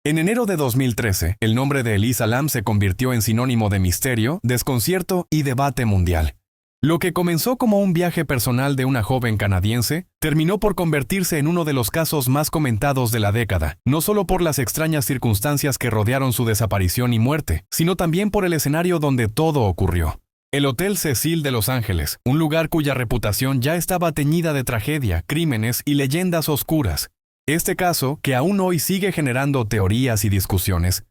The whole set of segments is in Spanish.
En enero de 2013, el nombre de Elisa Lam se convirtió en sinónimo de misterio, desconcierto y debate mundial. Lo que comenzó como un viaje personal de una joven canadiense, terminó por convertirse en uno de los casos más comentados de la década, no solo por las extrañas circunstancias que rodearon su desaparición y muerte, sino también por el escenario donde todo ocurrió. El Hotel Cecil de Los Ángeles, un lugar cuya reputación ya estaba teñida de tragedia, crímenes y leyendas oscuras. Este caso, que aún hoy sigue generando teorías y discusiones,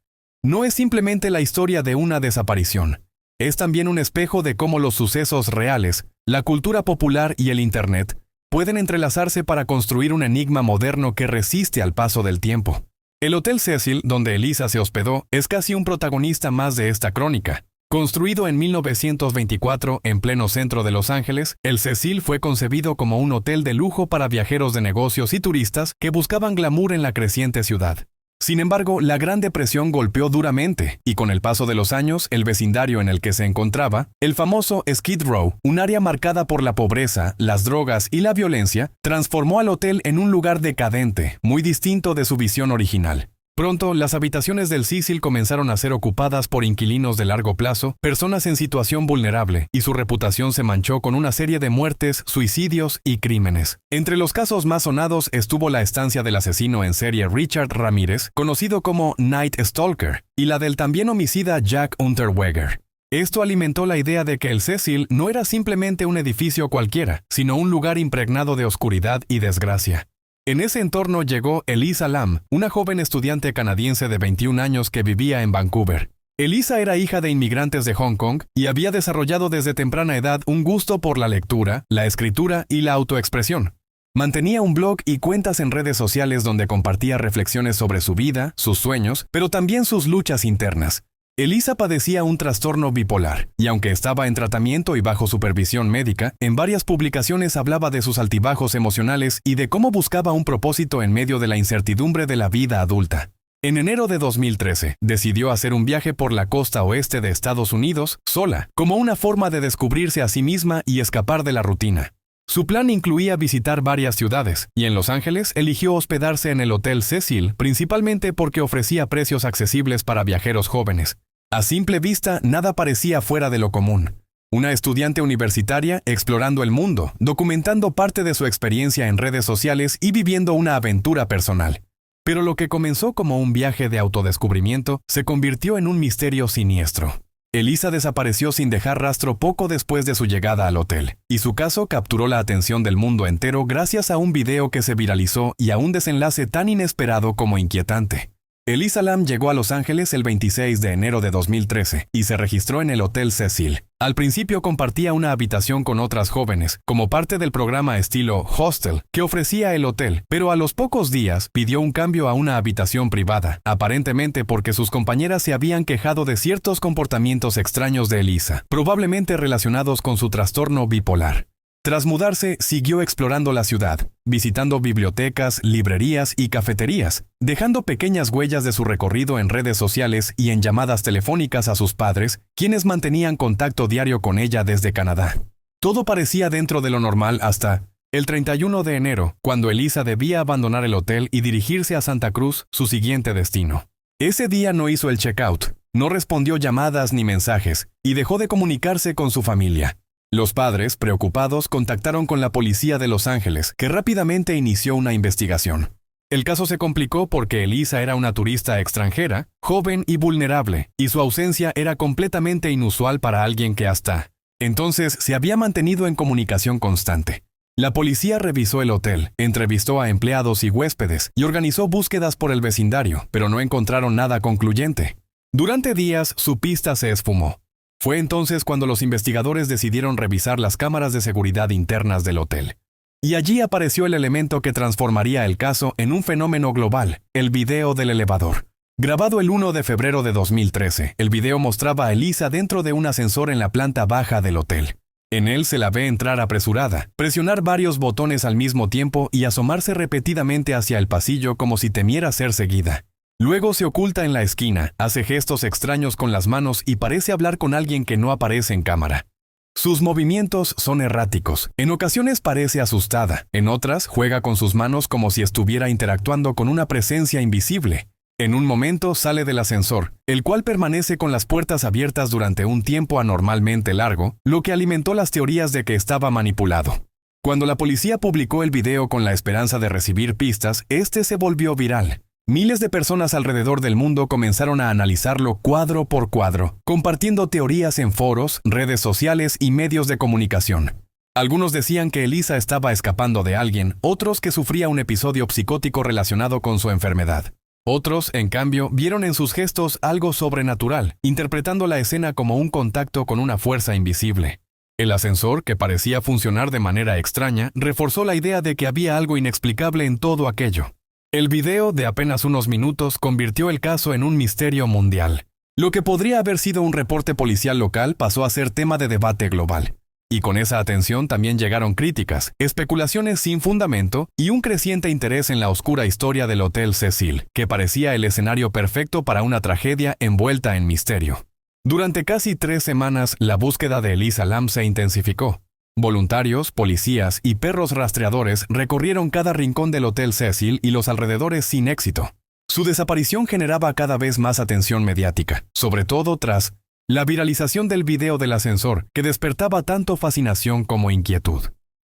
no es simplemente la historia de una desaparición. Es también un espejo de cómo los sucesos reales, la cultura popular y el Internet pueden entrelazarse para construir un enigma moderno que resiste al paso del tiempo. El Hotel Cecil, donde Elisa se hospedó, es casi un protagonista más de esta crónica. Construido en 1924 en pleno centro de Los Ángeles, el Cecil fue concebido como un hotel de lujo para viajeros de negocios y turistas que buscaban glamour en la creciente ciudad. Sin embargo, la Gran Depresión golpeó duramente, y con el paso de los años, el vecindario en el que se encontraba, el famoso Skid Row, un área marcada por la pobreza, las drogas y la violencia, transformó al hotel en un lugar decadente, muy distinto de su visión original. Pronto, las habitaciones del Cecil comenzaron a ser ocupadas por inquilinos de largo plazo, personas en situación vulnerable, y su reputación se manchó con una serie de muertes, suicidios y crímenes. Entre los casos más sonados estuvo la estancia del asesino en serie Richard Ramírez, conocido como Night Stalker, y la del también homicida Jack Unterweger. Esto alimentó la idea de que el Cecil no era simplemente un edificio cualquiera, sino un lugar impregnado de oscuridad y desgracia. En ese entorno llegó Elisa Lam, una joven estudiante canadiense de 21 años que vivía en Vancouver. Elisa era hija de inmigrantes de Hong Kong y había desarrollado desde temprana edad un gusto por la lectura, la escritura y la autoexpresión. Mantenía un blog y cuentas en redes sociales donde compartía reflexiones sobre su vida, sus sueños, pero también sus luchas internas. Elisa padecía un trastorno bipolar, y aunque estaba en tratamiento y bajo supervisión médica, en varias publicaciones hablaba de sus altibajos emocionales y de cómo buscaba un propósito en medio de la incertidumbre de la vida adulta. En enero de 2013, decidió hacer un viaje por la costa oeste de Estados Unidos, sola, como una forma de descubrirse a sí misma y escapar de la rutina. Su plan incluía visitar varias ciudades, y en Los Ángeles eligió hospedarse en el Hotel Cecil, principalmente porque ofrecía precios accesibles para viajeros jóvenes. A simple vista, nada parecía fuera de lo común. Una estudiante universitaria explorando el mundo, documentando parte de su experiencia en redes sociales y viviendo una aventura personal. Pero lo que comenzó como un viaje de autodescubrimiento se convirtió en un misterio siniestro. Elisa desapareció sin dejar rastro poco después de su llegada al hotel, y su caso capturó la atención del mundo entero gracias a un video que se viralizó y a un desenlace tan inesperado como inquietante. Elisa Lam llegó a Los Ángeles el 26 de enero de 2013 y se registró en el Hotel Cecil. Al principio compartía una habitación con otras jóvenes, como parte del programa estilo hostel que ofrecía el hotel, pero a los pocos días pidió un cambio a una habitación privada, aparentemente porque sus compañeras se habían quejado de ciertos comportamientos extraños de Elisa, probablemente relacionados con su trastorno bipolar. Tras mudarse, siguió explorando la ciudad, visitando bibliotecas, librerías y cafeterías, dejando pequeñas huellas de su recorrido en redes sociales y en llamadas telefónicas a sus padres, quienes mantenían contacto diario con ella desde Canadá. Todo parecía dentro de lo normal hasta el 31 de enero, cuando Elisa debía abandonar el hotel y dirigirse a Santa Cruz, su siguiente destino. Ese día no hizo el checkout, no respondió llamadas ni mensajes, y dejó de comunicarse con su familia. Los padres, preocupados, contactaron con la policía de Los Ángeles, que rápidamente inició una investigación. El caso se complicó porque Elisa era una turista extranjera, joven y vulnerable, y su ausencia era completamente inusual para alguien que hasta entonces se había mantenido en comunicación constante. La policía revisó el hotel, entrevistó a empleados y huéspedes, y organizó búsquedas por el vecindario, pero no encontraron nada concluyente. Durante días, su pista se esfumó. Fue entonces cuando los investigadores decidieron revisar las cámaras de seguridad internas del hotel. Y allí apareció el elemento que transformaría el caso en un fenómeno global, el video del elevador. Grabado el 1 de febrero de 2013, el video mostraba a Elisa dentro de un ascensor en la planta baja del hotel. En él se la ve entrar apresurada, presionar varios botones al mismo tiempo y asomarse repetidamente hacia el pasillo como si temiera ser seguida. Luego se oculta en la esquina, hace gestos extraños con las manos y parece hablar con alguien que no aparece en cámara. Sus movimientos son erráticos. En ocasiones parece asustada, en otras juega con sus manos como si estuviera interactuando con una presencia invisible. En un momento sale del ascensor, el cual permanece con las puertas abiertas durante un tiempo anormalmente largo, lo que alimentó las teorías de que estaba manipulado. Cuando la policía publicó el video con la esperanza de recibir pistas, este se volvió viral. Miles de personas alrededor del mundo comenzaron a analizarlo cuadro por cuadro, compartiendo teorías en foros, redes sociales y medios de comunicación. Algunos decían que Elisa estaba escapando de alguien, otros que sufría un episodio psicótico relacionado con su enfermedad. Otros, en cambio, vieron en sus gestos algo sobrenatural, interpretando la escena como un contacto con una fuerza invisible. El ascensor, que parecía funcionar de manera extraña, reforzó la idea de que había algo inexplicable en todo aquello. El video, de apenas unos minutos, convirtió el caso en un misterio mundial. Lo que podría haber sido un reporte policial local pasó a ser tema de debate global. Y con esa atención también llegaron críticas, especulaciones sin fundamento y un creciente interés en la oscura historia del Hotel Cecil, que parecía el escenario perfecto para una tragedia envuelta en misterio. Durante casi 3 semanas, la búsqueda de Elisa Lam se intensificó. Voluntarios, policías y perros rastreadores recorrieron cada rincón del Hotel Cecil y los alrededores sin éxito. Su desaparición generaba cada vez más atención mediática, sobre todo tras la viralización del video del ascensor, que despertaba tanto fascinación como inquietud.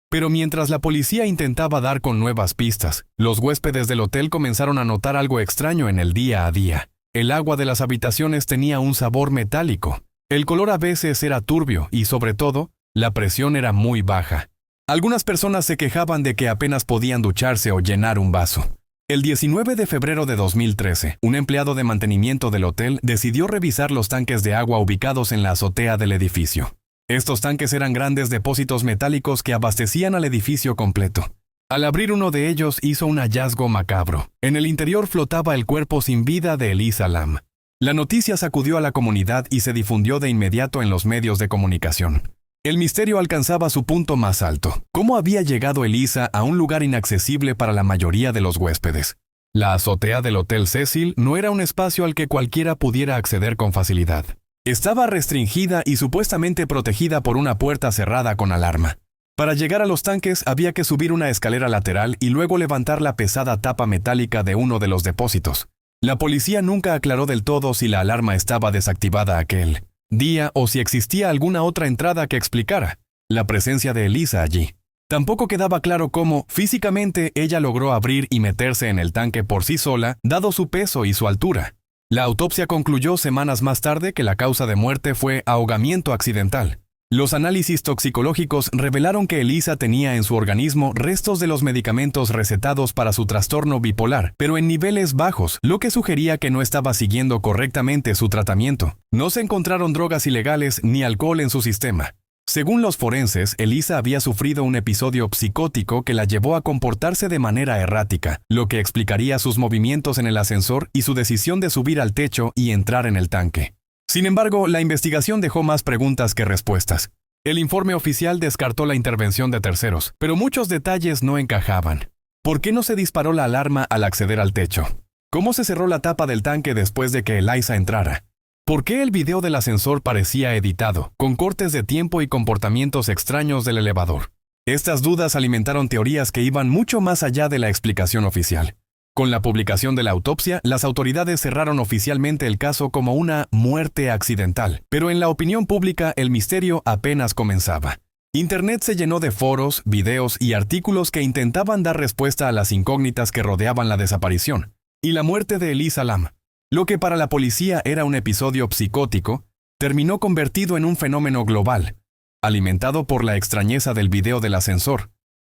Pero mientras la policía intentaba dar con nuevas pistas, los huéspedes del hotel comenzaron a notar algo extraño en el día a día. El agua de las habitaciones tenía un sabor metálico. El color a veces era turbio y, sobre todo, la presión era muy baja. Algunas personas se quejaban de que apenas podían ducharse o llenar un vaso. El 19 de febrero de 2013, un empleado de mantenimiento del hotel decidió revisar los tanques de agua ubicados en la azotea del edificio. Estos tanques eran grandes depósitos metálicos que abastecían al edificio completo. Al abrir uno de ellos hizo un hallazgo macabro. En el interior flotaba el cuerpo sin vida de Elisa Lam. La noticia sacudió a la comunidad y se difundió de inmediato en los medios de comunicación. El misterio alcanzaba su punto más alto. ¿Cómo había llegado Elisa a un lugar inaccesible para la mayoría de los huéspedes? La azotea del Hotel Cecil no era un espacio al que cualquiera pudiera acceder con facilidad. Estaba restringida y supuestamente protegida por una puerta cerrada con alarma. Para llegar a los tanques había que subir una escalera lateral y luego levantar la pesada tapa metálica de uno de los depósitos. La policía nunca aclaró del todo si la alarma estaba desactivada aquel día o si existía alguna otra entrada que explicara la presencia de Elisa allí. Tampoco quedaba claro cómo, físicamente, ella logró abrir y meterse en el tanque por sí sola, dado su peso y su altura. La autopsia concluyó semanas más tarde que la causa de muerte fue ahogamiento accidental. Los análisis toxicológicos revelaron que Elisa tenía en su organismo restos de los medicamentos recetados para su trastorno bipolar, pero en niveles bajos, lo que sugería que no estaba siguiendo correctamente su tratamiento. No se encontraron drogas ilegales ni alcohol en su sistema. Según los forenses, Elisa había sufrido un episodio psicótico que la llevó a comportarse de manera errática, lo que explicaría sus movimientos en el ascensor y su decisión de subir al techo y entrar en el tanque. Sin embargo, la investigación dejó más preguntas que respuestas. El informe oficial descartó la intervención de terceros, pero muchos detalles no encajaban. ¿Por qué no se disparó la alarma al acceder al techo? ¿Cómo se cerró la tapa del tanque después de que Elisa entrara? ¿Por qué el video del ascensor parecía editado, con cortes de tiempo y comportamientos extraños del elevador? Estas dudas alimentaron teorías que iban mucho más allá de la explicación oficial. Con la publicación de la autopsia, las autoridades cerraron oficialmente el caso como una muerte accidental, pero en la opinión pública el misterio apenas comenzaba. Internet se llenó de foros, videos y artículos que intentaban dar respuesta a las incógnitas que rodeaban la desaparición y la muerte de Elisa Lam. Lo que para la policía era un episodio psicótico, terminó convertido en un fenómeno global, alimentado por la extrañeza del video del ascensor,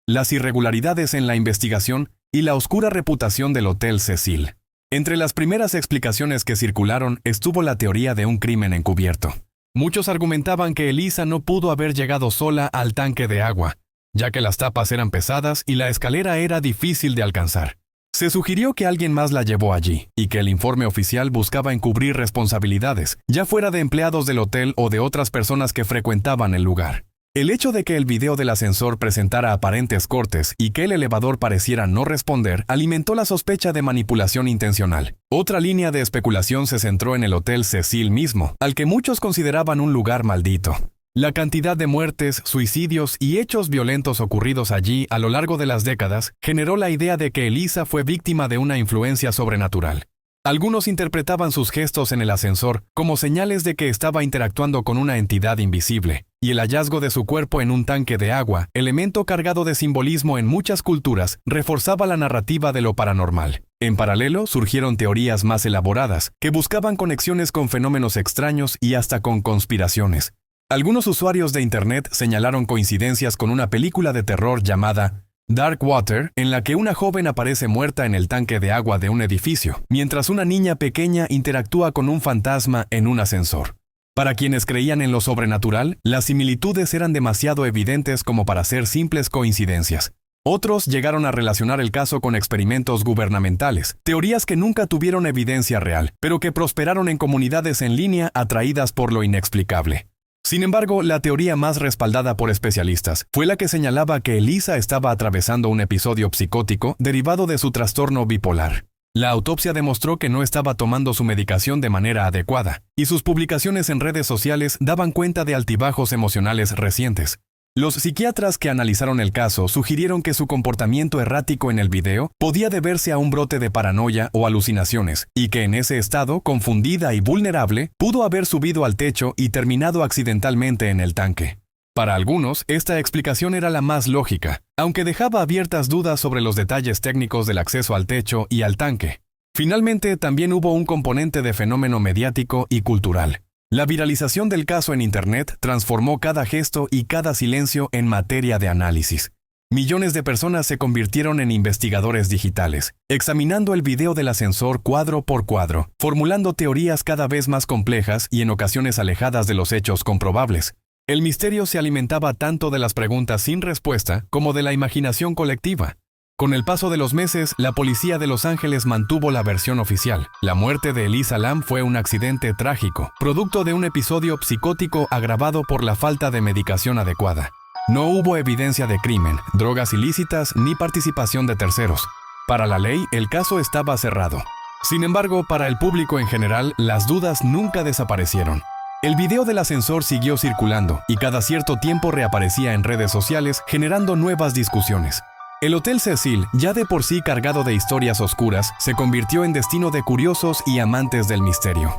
las irregularidades en la investigación y la oscura reputación del Hotel Cecil. Entre las primeras explicaciones que circularon estuvo la teoría de un crimen encubierto. Muchos argumentaban que Elisa no pudo haber llegado sola al tanque de agua, ya que las tapas eran pesadas y la escalera era difícil de alcanzar. Se sugirió que alguien más la llevó allí, y que el informe oficial buscaba encubrir responsabilidades, ya fuera de empleados del hotel o de otras personas que frecuentaban el lugar. El hecho de que el video del ascensor presentara aparentes cortes y que el elevador pareciera no responder alimentó la sospecha de manipulación intencional. Otra línea de especulación se centró en el Hotel Cecil mismo, al que muchos consideraban un lugar maldito. La cantidad de muertes, suicidios y hechos violentos ocurridos allí a lo largo de las décadas generó la idea de que Elisa fue víctima de una influencia sobrenatural. Algunos interpretaban sus gestos en el ascensor como señales de que estaba interactuando con una entidad invisible, y el hallazgo de su cuerpo en un tanque de agua, elemento cargado de simbolismo en muchas culturas, reforzaba la narrativa de lo paranormal. En paralelo, surgieron teorías más elaboradas, que buscaban conexiones con fenómenos extraños y hasta con conspiraciones. Algunos usuarios de Internet señalaron coincidencias con una película de terror llamada Dark Water, en la que una joven aparece muerta en el tanque de agua de un edificio, mientras una niña pequeña interactúa con un fantasma en un ascensor. Para quienes creían en lo sobrenatural, las similitudes eran demasiado evidentes como para ser simples coincidencias. Otros llegaron a relacionar el caso con experimentos gubernamentales, teorías que nunca tuvieron evidencia real, pero que prosperaron en comunidades en línea atraídas por lo inexplicable. Sin embargo, la teoría más respaldada por especialistas fue la que señalaba que Elisa estaba atravesando un episodio psicótico derivado de su trastorno bipolar. La autopsia demostró que no estaba tomando su medicación de manera adecuada, y sus publicaciones en redes sociales daban cuenta de altibajos emocionales recientes. Los psiquiatras que analizaron el caso sugirieron que su comportamiento errático en el video podía deberse a un brote de paranoia o alucinaciones, y que en ese estado, confundida y vulnerable, pudo haber subido al techo y terminado accidentalmente en el tanque. Para algunos, esta explicación era la más lógica, aunque dejaba abiertas dudas sobre los detalles técnicos del acceso al techo y al tanque. Finalmente, también hubo un componente de fenómeno mediático y cultural. La viralización del caso en Internet transformó cada gesto y cada silencio en materia de análisis. Millones de personas se convirtieron en investigadores digitales, examinando el video del ascensor cuadro por cuadro, formulando teorías cada vez más complejas y en ocasiones alejadas de los hechos comprobables. El misterio se alimentaba tanto de las preguntas sin respuesta como de la imaginación colectiva. Con el paso de los meses, la policía de Los Ángeles mantuvo la versión oficial. La muerte de Elisa Lam fue un accidente trágico, producto de un episodio psicótico agravado por la falta de medicación adecuada. No hubo evidencia de crimen, drogas ilícitas ni participación de terceros. Para la ley, el caso estaba cerrado. Sin embargo, para el público en general, las dudas nunca desaparecieron. El video del ascensor siguió circulando y cada cierto tiempo reaparecía en redes sociales, generando nuevas discusiones. El Hotel Cecil, ya de por sí cargado de historias oscuras, se convirtió en destino de curiosos y amantes del misterio.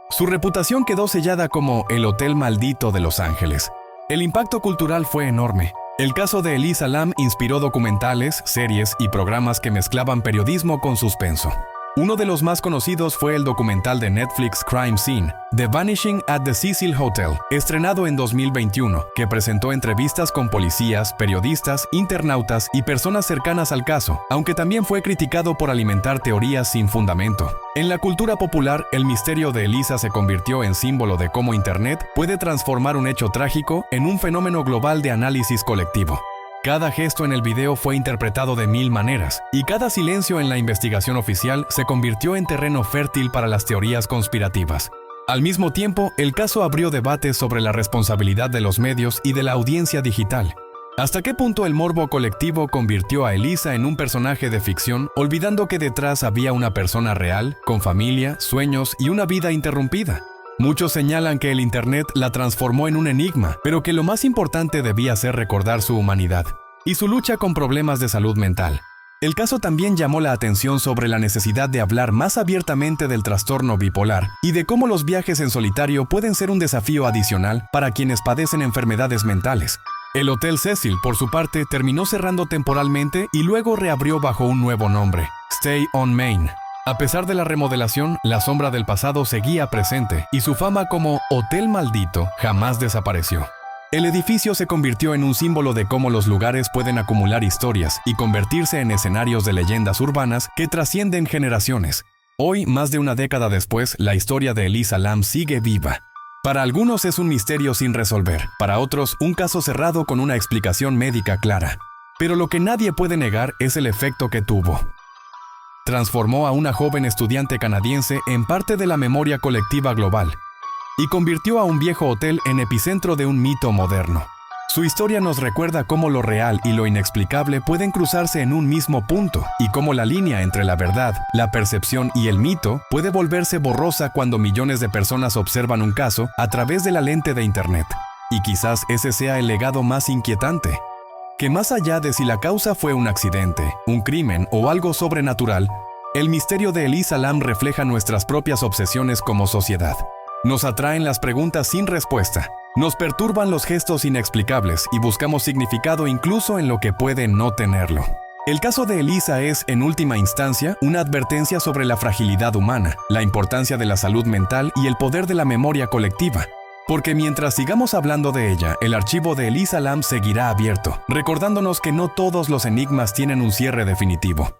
Su reputación quedó sellada como el Hotel Maldito de Los Ángeles. El impacto cultural fue enorme. El caso de Elisa Lam inspiró documentales, series y programas que mezclaban periodismo con suspenso. Uno de los más conocidos fue el documental de Netflix Crime Scene, The Vanishing at the Cecil Hotel, estrenado en 2021, que presentó entrevistas con policías, periodistas, internautas y personas cercanas al caso, aunque también fue criticado por alimentar teorías sin fundamento. En la cultura popular, el misterio de Elisa se convirtió en símbolo de cómo Internet puede transformar un hecho trágico en un fenómeno global de análisis colectivo. Cada gesto en el video fue interpretado de 1000 maneras, y cada silencio en la investigación oficial se convirtió en terreno fértil para las teorías conspirativas. Al mismo tiempo, el caso abrió debates sobre la responsabilidad de los medios y de la audiencia digital. ¿Hasta qué punto el morbo colectivo convirtió a Elisa en un personaje de ficción, olvidando que detrás había una persona real, con familia, sueños y una vida interrumpida? Muchos señalan que el Internet la transformó en un enigma, pero que lo más importante debía ser recordar su humanidad y su lucha con problemas de salud mental. El caso también llamó la atención sobre la necesidad de hablar más abiertamente del trastorno bipolar y de cómo los viajes en solitario pueden ser un desafío adicional para quienes padecen enfermedades mentales. El Hotel Cecil, por su parte, terminó cerrando temporalmente y luego reabrió bajo un nuevo nombre, Stay on Main. A pesar de la remodelación, la sombra del pasado seguía presente y su fama como Hotel Maldito jamás desapareció. El edificio se convirtió en un símbolo de cómo los lugares pueden acumular historias y convertirse en escenarios de leyendas urbanas que trascienden generaciones. Hoy, más de una década después, la historia de Elisa Lam sigue viva. Para algunos es un misterio sin resolver, para otros un caso cerrado con una explicación médica clara. Pero lo que nadie puede negar es el efecto que tuvo. Transformó a una joven estudiante canadiense en parte de la memoria colectiva global y convirtió a un viejo hotel en epicentro de un mito moderno. Su historia nos recuerda cómo lo real y lo inexplicable pueden cruzarse en un mismo punto y cómo la línea entre la verdad, la percepción y el mito puede volverse borrosa cuando millones de personas observan un caso a través de la lente de Internet. Y quizás ese sea el legado más inquietante. Que más allá de si la causa fue un accidente, un crimen o algo sobrenatural, El misterio de Elisa Lam refleja nuestras propias obsesiones como sociedad. Nos atraen las preguntas sin respuesta, nos perturban los gestos inexplicables y buscamos significado incluso en lo que puede no tenerlo. El caso de Elisa es, en última instancia, una advertencia sobre la fragilidad humana, la importancia de la salud mental y el poder de la memoria colectiva. Porque mientras sigamos hablando de ella, el archivo de Elisa Lam seguirá abierto, recordándonos que no todos los enigmas tienen un cierre definitivo.